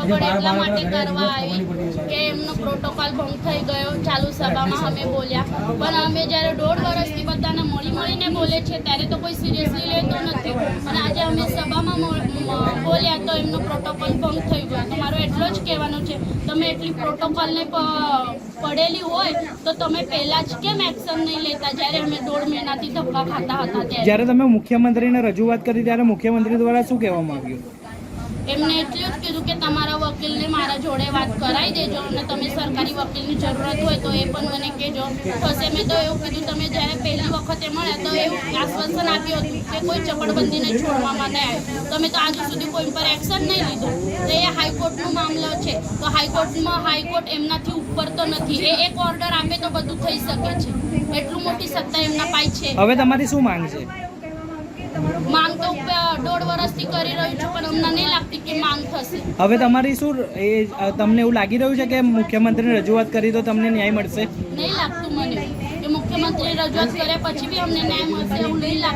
આગળ એટલા માટે કરવા આવી કે એમનો પ્રોટોકોલ ભંગ થઈ ગયો ચાલુ સભામાં અમે બોલ્યા, પણ અમે જ્યારે 1.5 વર્ષથી બધાને મળીને બોલે છે ત્યારે તો કોઈ સિરિયસલી લેતો નથી, અને આજે અમે સભામાં બોલ્યા તો એમનો પ્રોટોકોલ ભંગ થઈ ગયો. તો મારો એટલો જ કહેવાનું છે, તમે એટલી પ્રોટોકોલને પડેલી હોય તો તમે પહેલા જ કેમ એક્શન નહીં લેતા જ્યારે અમે 1.5 મહિનાથી ધક્કા ખાતા હતા ત્યારે? જ્યારે તમે મુખ્યમંત્રીને રજૂઆત કરી ત્યારે મુખ્યમંત્રી દ્વારા શું કહેવામાં આવ્યું? એમને એટલું જ કીધું કે તમારા વકીલને મારા જોડે વાત કરાવી દેજો, અને તમે સરકારી વકીલની જરૂરત હોય તો એ પણ મને કહેજો. પછી મેં તો એવું કીધું, તમે જ્યારે પહેલી વખતે મળ્યા તો એવું આશ્વાસન આપ્યું હતું કે કોઈ ચપળબંધીને છોડવામાં નહીં આવ્યું. તમે તો આજ સુધી કોઈ પર એક્શન નહીં લીધું. તો એ હાઈકોર્ટનો મામલો છે, તો હાઈકોર્ટ એમનાથી ઉપર તો નથી. એ એક ઓર્ડર આપે તો બધું થઈ શકે છે, એટલું મોટી સત્તા એમના પાસે છે. હવે તમારી શું માંગ છે? માંગ તો 1.5 વર્ષથી કરી રહ્યું છું, પણ અમને નહીં લાગતી કે માંગ થશે. હવે તમારી શું તમને એવું લાગી રહ્યું છે કે મુખ્યમંત્રીને રજૂઆત કરી તો તમને ન્યાય મળશે? નહીં લાગતું મને કે મુખ્યમંત્રી રજૂઆત કર્યા પછી બી અમને ન્યાય મળશે એવું નહીં લાગતું.